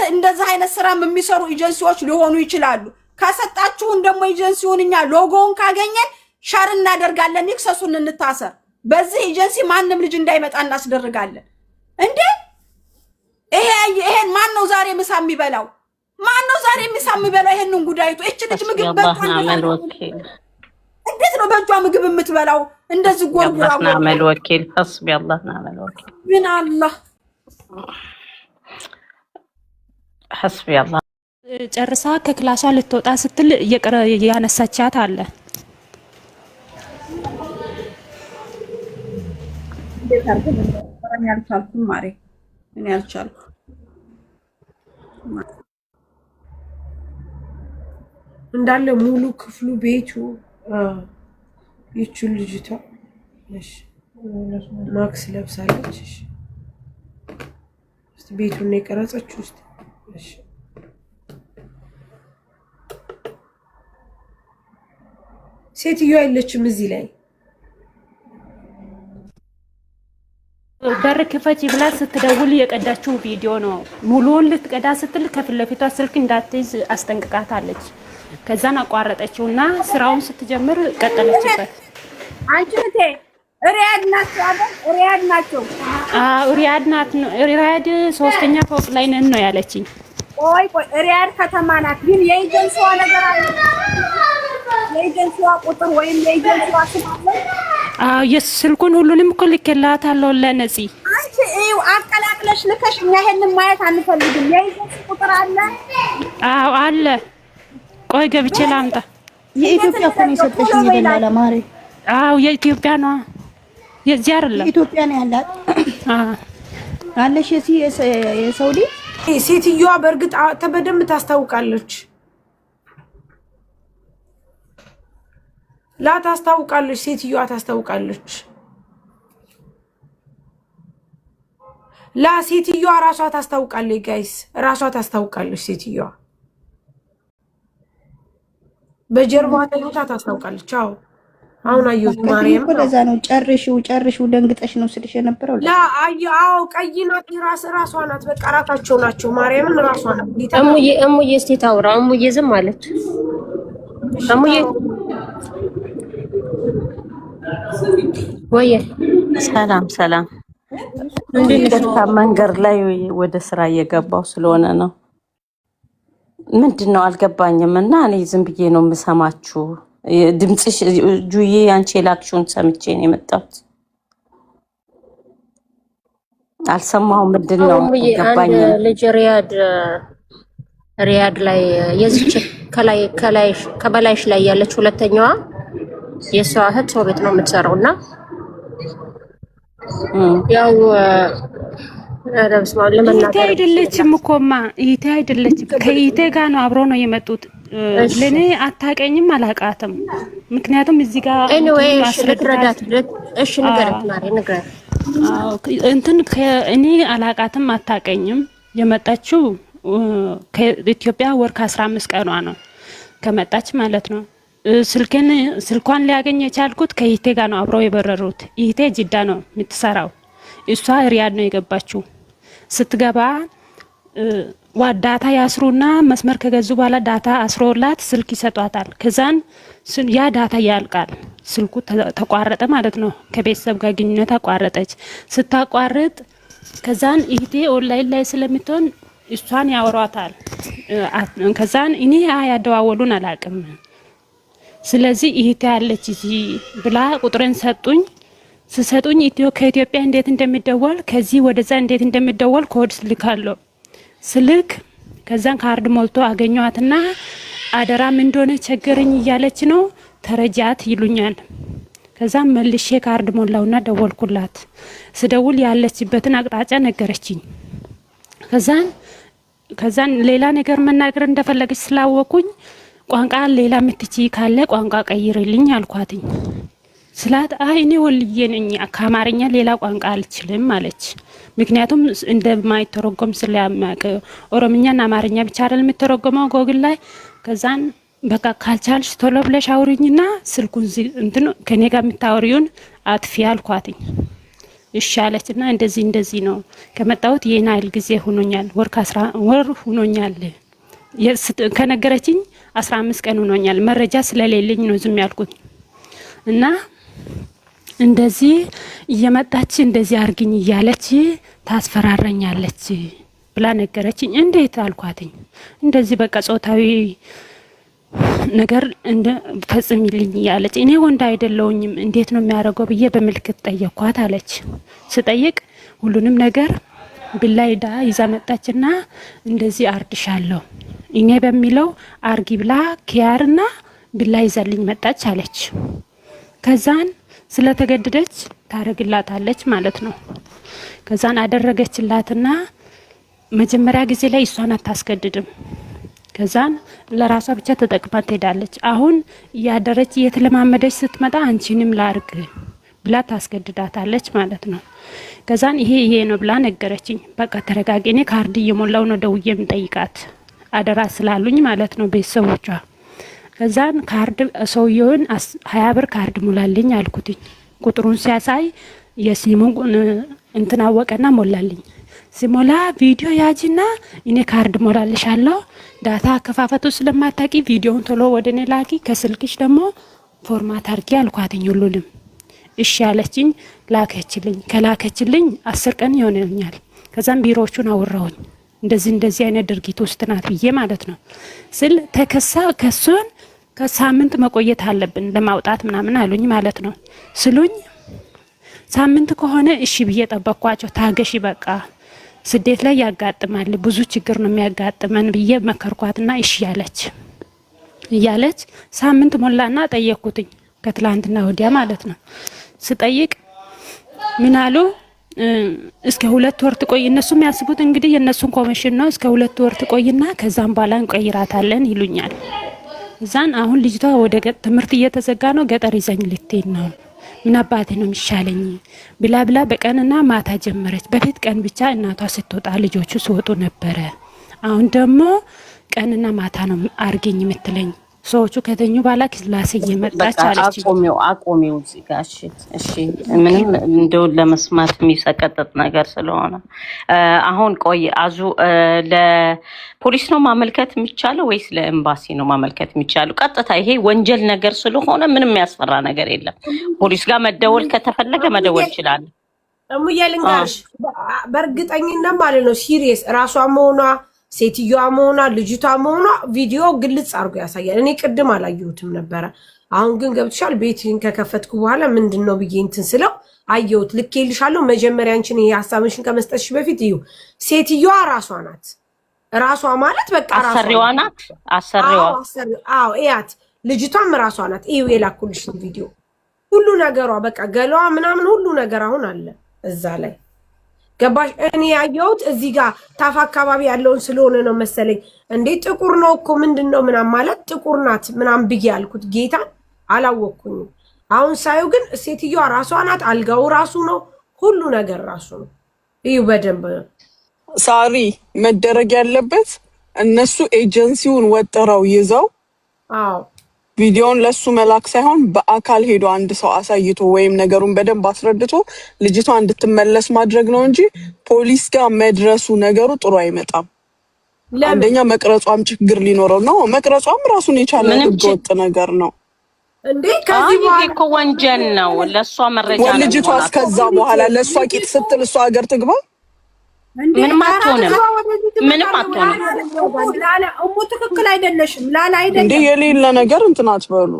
እንደዚህ አይነት ስራ የሚሰሩ ኤጀንሲዎች ሊሆኑ ይችላሉ። ከሰጣችሁን ደግሞ ኤጀንሲውን እኛ ሎጎውን ካገኘን ሸር እናደርጋለን። ይክሰሱን እንታሰር። በዚህ ኤጀንሲ ማንም ልጅ እንዳይመጣ እናስደርጋለን። እንዴ ይሄን ማን ነው ዛሬ ምሳ የሚበላው? ማን ነው ዛሬ ምሳ የሚበላው? ይሄንን ጉዳይቱ እቺ ልጅ ምግብ በልቷል። እንዴት ነው በእጇ ምግብ የምትበላው? እንደዚህ ጎርጉራ አመል ወኪል حسبي الله نعم الوكيل ምን አላህ حسبي الله ጨርሳ ከክላሷ ልትወጣ ስትል ያነሳቻት አለ። እኔ አልቻልኩም ማሬ፣ እኔ አልቻልኩም። እንዳለ ሙሉ ክፍሉ ቤቱ ይቹ ልጅቷ እሺ ማክስ ለብሳለች። እሺ እስቲ ቤቱን ነው የቀረጸችው። እስቲ እሺ ሴትዮ አይለችም እዚህ ላይ በር ክፈቺ ብላ ስትደውል የቀዳችው ቪዲዮ ነው። ሙሉውን ልትቀዳ ስትል ከፊት ለፊቷ ስልክ እንዳትይዝ አስጠንቅቃታለች። ከዛን አቋረጠችውና ስራውን ስትጀምር ቀጠለችበት። አንቺ እቴ ሪያድ ናቸው አይደል? ሪያድ ናቸው። ሪያድ ናት። ሪያድ ሶስተኛ ፎቅ ላይ ነን ነው ያለችኝ። ቆይ ሪያድ ከተማ ናት፣ ግን የኤጀንሲዋ ነገር አለ። የኤጀንሲዋ ቁጥር ወይም የኤጀንሲዋ ስም አለ። የስልኩን ሁሉንም እኮ ልኬላታለሁ ለነፂ። አንቺ ይኸው አቀላቅለሽ ልከሽ እኛ ይሄንን ማየት አንፈልግም። የኤጀንሲ ቁጥር አለ? አዎ አለ። ቆይ ገብቼ ላምጣ። የኢትዮጵያ እኮ ነው የሰጠሽኝ ይላል ማሪ። አዎ የኢትዮጵያ ነው። የዚህ አይደለም ኢትዮጵያ ነው ያላት። አለሽ የሳውዲ ሴትዮዋ በእርግጥ በደንብ ታስታውቃለች። ታስታውቃለች። ሴትዮዋ ታስታውቃለች። ሴትዮዋ ራሷ ታስታውቃለች። ጋይስ ራሷ ታስታውቃለች። ሴትዮዋ በጀርባ ተኝታ ታስታውቃለች። አዎ አሁን አየሁት። ማርያም ለዛ ነው ጨርሽው ደንግጠሽ ነው ስልሽ የነበረው። አዎ ቀይ ናት። ራሷ ናት። በቃ ራሳቸው ናቸው። ማርያምን ራሷ ናት። እሙዬ እስቲ ታውራ። እሙዬ ዝም አለች። እሙዬ ወይ ሰላም እንዴት መንገድ ላይ ወደ ስራ እየገባው ስለሆነ ነው። ምንድነው አልገባኝም። እና እኔ ዝም ብዬ ነው የምሰማችሁ። ድምጽሽ ጁዬ አንቺ ላክሽውን ሰምቼ ነው የመጣሁት። አልሰማሁም። ምንድነው አልገባኝም። ልጅ ሪያድ ላይ የዚች ከበላይሽ ላይ ያለች ሁለተኛዋ የሷ እህት ሰው ቤት ነው የምትሰራውና ያው ረብስማ ለመናገር አይደለችም እኮማ ይቴ አይደለችም። ከይቴ ጋር ነው አብሮ ነው የመጡት። ለኔ አታቀኝም አላቃተም። ምክንያቱም እዚህ ጋር አስረዳት። እሺ ንገረት ማሪ ንገረት። እንትን እኔ አላቃተም አታቀኝም። የመጣችው ከኢትዮጵያ ወር ከ15 ቀኗ ነው ከመጣች ማለት ነው። ስልኳን ሊያገኝ የቻልኩት ከይቴ ጋር ነው አብረው የበረሩት። ይቴ ጅዳ ነው የምትሰራው፣ እሷ ሪያድ ነው የገባችው። ስትገባ ዳታ ያስሩና መስመር ከገዙ በኋላ ዳታ አስሮላት ስልክ ይሰጧታል። ከዛን ያ ዳታ ያልቃል፣ ስልኩ ተቋረጠ ማለት ነው። ከቤተሰብ ጋር ግንኙነት አቋረጠች። ስታቋርጥ ከዛን ይቴ ኦንላይን ላይ ስለምትሆን እሷን ያወሯታል። ከዛን እኔ ያደዋወሉን አላቅም። ስለዚህ ይሄ ያለች እዚህ ብላ ቁጥርን ሰጡኝ። ስሰጡኝ ከኢትዮጵያ እንዴት እንደሚደወል ከዚህ ወደዛ እንዴት እንደሚደወል ኮድ ልካለሁ። ስልክ ከዛን ካርድ ሞልቶ አገኘዋትና አደራም እንደሆነ ቸገረኝ እያለች ነው ተረጃት ይሉኛል። ከዛን መልሼ ካርድ ሞላውና ደወልኩላት። ስደውል ያለችበትን አቅጣጫ ነገረችኝ። ከዛን ሌላ ነገር መናገር እንደፈለገች ስላወቁኝ ቋንቋ ሌላ ምትቺ ካለ ቋንቋ ቀይርልኝ አልኳትኝ። ስላት እኔ ወልዬ ነኝ ከአማርኛ ሌላ ቋንቋ አልችልም አለች። ምክንያቱም እንደማይተረጎም ስለማውቅ ኦሮምኛና አማርኛ ብቻ አይደል የምትተረጎመው ጎግል ላይ። ከዛን በቃ ካልቻልሽ ቶሎ ብለሽ አውሪኝና ስልኩን እንትን ከኔ ጋር የምታወሪውን አጥፊ አልኳትኝ። እሺ አለችና እንደዚህ ነው ከመጣሁት ይሄን አይል ጊዜ ሆኖኛል ወር ሆኖኛል ከነገረችኝ 15 ቀን ሆኖኛል መረጃ ስለሌለኝ ነው ዝም ያልኩት እና እንደዚህ እየመጣች እንደዚህ አርግኝ እያለች ታስፈራራኛለች ብላ ነገረችኝ እንዴት አልኳትኝ እንደዚህ በቃ ጾታዊ ነገር እንደ ፈጽሚልኝ ያለች እኔ ወንድ አይደለውኝም እንዴት ነው የሚያረጋው ብዬ በመልክት ጠየቅኳት አለች ስጠይቅ ሁሉንም ነገር ብላይዳ ይዛ መጣችና እንደዚህ አርድሻለሁ እኔ በሚለው አርጊ ብላ ኪያርና ብላይ ይዛልኝ መጣች አለች ከዛን ስለተገደደች ታረግላታለች ማለት ነው ከዛን አደረገችላትና መጀመሪያ ጊዜ ላይ እሷን አታስገድድም ከዛን ለራሷ ብቻ ተጠቅማ ትሄዳለች አሁን ያደረች የተለማመደች ስትመጣ አንቺንም ላርግ ብላ ታስገድዳታለች ማለት ነው ከዛን ይሄ ነው ብላ ነገረችኝ በቃ ተረጋጊ እኔ ካርድ እየሞላው ነው ደውዬም ጠይቃት አደራ ስላሉኝ ማለት ነው ቤተሰቦቿ ከዛን ካርድ ሰውየውን 20 ብር ካርድ ሞላልኝ አልኩትኝ ቁጥሩን ሲያሳይ የሲሙን እንትናወቀና ሞላልኝ ሲሞላ ቪዲዮ ያጂና እኔ ካርድ ሞላልሻለሁ ዳታ ከፋፈቱ ስለማታቂ ቪዲዮውን ቶሎ ወደኔ ላኪ ከስልክሽ ደግሞ ፎርማት አርጊ አልኳትኝ ሁሉንም እሺ ያለችኝ ላከችልኝ ከላከችልኝ 10 ቀን ይሆነኛል ከዛም ቢሮዎቹን አወራውኝ እንደዚህ አይነት ድርጊት ውስጥ ናት ብዬ ማለት ነው ስል ተከሳ ከሱን ከሳምንት መቆየት አለብን ለማውጣት ምናምን አሉኝ ማለት ነው ስሉኝ ሳምንት ከሆነ እሺ ብዬ ጠበቅኳቸው ታገሺ በቃ ስደት ላይ ያጋጥማል ብዙ ችግር ነው የሚያጋጥመን ብዬ መከርኳትና እሺ ያለች ሳምንት ሞላና ጠየቅኩትኝ ከትላንትና ወዲያ ማለት ነው ስጠይቅ ምን አሉ እስከ 2 ወር ትቆይ እነሱም ያስቡት እንግዲህ የነሱን ኮሚሽን ነው እስከ 2 ወር ትቆይና ከዛም በኋላ እንቀይራታለን ይሉኛል እዛን አሁን ልጅቷ ወደ ትምህርት እየተዘጋ ነው ገጠር ይዘኝ ልትሄድ ነው ምን አባቴ ነው የሚሻለኝ ብላ በቀንና ማታ ጀመረች በፊት ቀን ብቻ እናቷ ስትወጣ ልጆቹ ሲወጡ ነበረ አሁን ደግሞ ቀንና ማታ ነው አርገኝ የምትለኝ ሰዎቹ ከተኙ ባላ ክላስ እየመጣች አለች አቆሚው ጋሽ እሺ ምንም እንደው ለመስማት የሚሰቀጥጥ ነገር ስለሆነ አሁን ቆይ አዙ ለፖሊስ ነው ማመልከት የሚቻለው ወይስ ለኤምባሲ ነው ማመልከት የሚቻለው ቀጥታ ይሄ ወንጀል ነገር ስለሆነ ምንም ያስፈራ ነገር የለም ፖሊስ ጋር መደወል ከተፈለገ መደወል ይችላል እሙየልንጋሽ በእርግጠኝነት ማለት ነው ሲሪየስ ራሷ መሆኗ ሴትዮዋ መሆኗ ልጅቷ መሆኗ ቪዲዮ ግልጽ አርጎ ያሳያል እኔ ቅድም አላየሁትም ነበር አሁን ግን ገብትሻል ቤትን ከከፈትኩ በኋላ ምንድነው ብዬ እንትን ስለው አየሁት ልኬልሻለሁ መጀመሪያ አንቺን ሐሳብሽን ከመስጠትሽ በፊት እዩ ሴትዮዋ ራሷ ናት ራሷ ማለት በቃ ራሷ አሰሪዋ አዎ እያት ልጅቷም ራሷ ናት እዩ የላኩልሽ ቪዲዮ ሁሉ ነገሯ በቃ ገላዋ ምናምን ሁሉ ነገር አሁን አለ እዛ ላይ ገባሽ እኔ ያየሁት እዚህ ጋር ታፋ አካባቢ ያለውን ስለሆነ ነው መሰለኝ እንዴ ጥቁር ነው እኮ ምንድነው ምናም ማለት ጥቁር ናት ምናም ብዬ ያልኩት ጌታ አላወቅኩኝ አሁን ሳይው ግን ሴትዮዋ ራሷ ናት አልጋው ራሱ ነው ሁሉ ነገር ራሱ ነው እዩ በደንብ ሳሪ መደረግ ያለበት እነሱ ኤጀንሲውን ወጥረው ይዘው አዎ ቪዲዮን ለሱ መላክ ሳይሆን በአካል ሄዶ አንድ ሰው አሳይቶ ወይም ነገሩን በደንብ አስረድቶ ልጅቷ እንድትመለስ ማድረግ ነው እንጂ ፖሊስ ጋር መድረሱ ነገሩ ጥሩ አይመጣም አንደኛ መቅረጿም ችግር ሊኖረው ነው መቅረጿም ራሱን የቻለ ህገወጥ ነገር ነው እንዴ ከዚህ በኋላ እኮ ወንጀል ነው ለሷ መረጃ ነው ልጅቷ እስከዛ በኋላ ለሷ ቂጥ ስትል እሷ ሀገር ትግባ ምንም አትሆንም ላላ እሙ ትክክል አይደለሽም ላላ አይደለም እንዴ የሌለ ነገር እንትን አትበሉ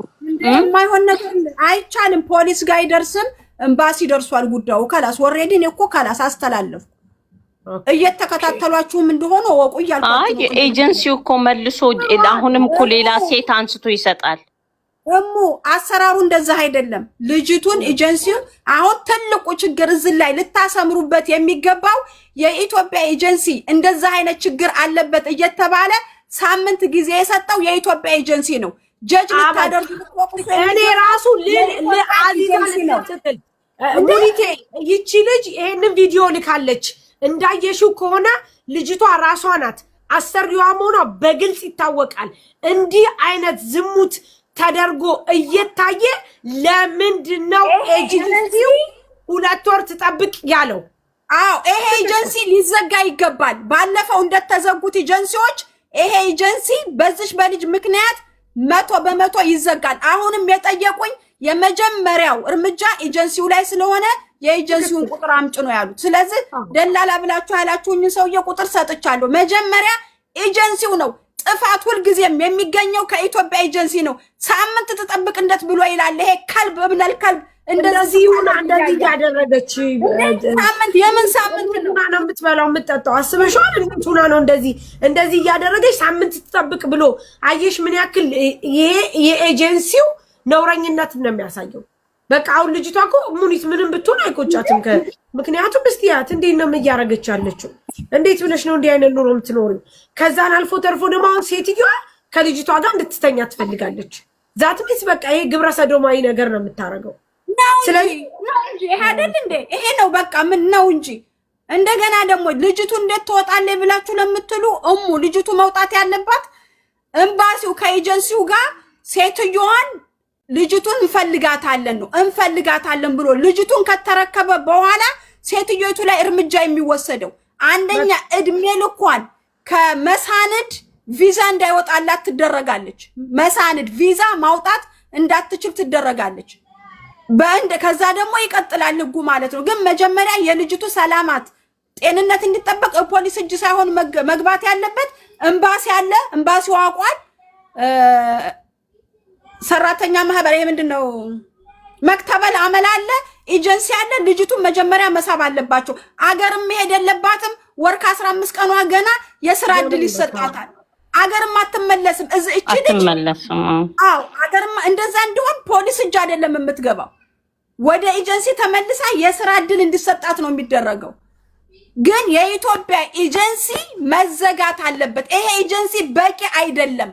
የማይሆን ነገር አይቻልም ፖሊስ ጋር አይደርስም ኤምባሲ ደርሷል ጉዳዩ ካላስ ኦሬዲ ነው እኮ ካላስ አስተላለፉ እየተከታተሏችሁም እንደሆነ ወቁ ይያልኩ ኤጀንሲው እኮ መልሶ አሁንም እኮ ሌላ ሴት አንስቶ ይሰጣል እሙ አሰራሩ እንደዛ አይደለም ልጅቱን ኤጀንሲው አሁን ትልቁ ችግር እዚህ ላይ ልታሰምሩበት የሚገባው የኢትዮጵያ ኤጀንሲ እንደዛ አይነት ችግር አለበት እየተባለ ሳምንት ጊዜ የሰጠው የኢትዮጵያ ኤጀንሲ ነው ጀጅ ልታደርጉ እኔ ራሱ ለአዚዝ ነው ሙኒቴ ይቺ ልጅ ይሄን ቪዲዮ ልካለች እንዳየሽው ከሆነ ልጅቷ ራሷ ናት አሰሪዋ መሆኗ በግልጽ ይታወቃል እንዲህ አይነት ዝሙት ተደርጎ እየታየ ለምንድነው ኤጀንሲው 2 ወር ትጠብቅ ያለው? አዎ ይሄ ኤጀንሲ ሊዘጋ ይገባል። ባለፈው እንደተዘጉት ኤጀንሲዎች ይሄ ኤጀንሲ በዚህ በልጅ ምክንያት 100% ይዘጋል። አሁንም የጠየቁኝ የመጀመሪያው እርምጃ ኤጀንሲው ላይ ስለሆነ የኤጀንሲውን ቁጥር አምጭ ነው ያሉት። ስለዚህ ደላላ ብላችሁ ያላችሁኝ ሰውዬ ቁጥር ሰጥቻለሁ። መጀመሪያ ኤጀንሲው ነው ጥፋት ሁልጊዜም የሚገኘው ከኢትዮጵያ ኤጀንሲ ነው። ሳምንት ተጠብቅ እንደት ብሎ ይላል። ይሄ ከልብ እብነል ከልብ እንደዚህ ይሁን እንደዚህ ያደረገች ሳምንት የምን ሳምንት ነው የምትበላው የምትጠጣው? አስበሽዋል? እንቱና ነው እንደዚህ እያደረገች ሳምንት ትጠብቅ ብሎ አየሽ? ምን ያክል ይሄ የኤጀንሲው ነውረኝነት ነው የሚያሳየው። በቃ አሁን ልጅቷ እኮ ሙኒት ምንም ብትሆን አይቆጫትም። ምክንያቱም እስቲያት እንዴት ነው እያደረገች ያለችው? እንዴት ብለሽ ነው እንዲህ አይነት ኑሮ የምትኖሪው? ከዛን አልፎ ተርፎ ደግሞ አሁን ሴትዮዋ ከልጅቷ ጋር እንድትተኛ ትፈልጋለች። ዛት ቢስ በቃ ይሄ ግብረ ሰዶማዊ ነገር ነው የምታረገው። ስለዚህ ይሄ አይደል እንዴ? ይሄ ነው በቃ ምን ነው እንጂ። እንደገና ደግሞ ልጅቱ እንዴት ትወጣለች ብላችሁ ለምትሉ ልጅቱ መውጣት ያለባት ኤምባሲው ከኤጀንሲው ጋር ሴትዮዋን ልጅቱን እንፈልጋታለን ብሎ ልጅቱን ከተረከበ በኋላ ሴትዮቱ ላይ እርምጃ የሚወሰደው አንደኛ እድሜ ልኳን ከመሳንድ ቪዛ እንዳይወጣላት ትደረጋለች። መሳንድ ቪዛ ማውጣት እንዳትችል ትደረጋለች። ከዛ ደግሞ ይቀጥላል ህጉ ማለት ነው። ግን መጀመሪያ የልጅቱ ሰላማት ጤንነት እንዲጠበቅ ፖሊስ እጅ ሳይሆን መግባት ያለበት ኤምባሲ አለ። ኤምባሲው አቋል ሰራተኛ ማህበር ምንድነው መክተበል አመል አለ፣ ኤጀንሲ አለ። ልጅቱን መጀመሪያ መሳብ አለባቸው። አገርም መሄድ የለባትም። ወር ከ15 ቀኗ ገና የስራ እድል ይሰጣታል። አገርም አትመለስም። እቺ ልጅ አዎ አገርም እንደዛ እንዲሆን ፖሊስ እጅ አይደለም የምትገባው፣ ወደ ኤጀንሲ ተመልሳ የስራ እድል እንዲሰጣት ነው የሚደረገው። ግን የኢትዮጵያ ኤጀንሲ መዘጋት አለበት። ይሄ ኤጀንሲ በቂ አይደለም።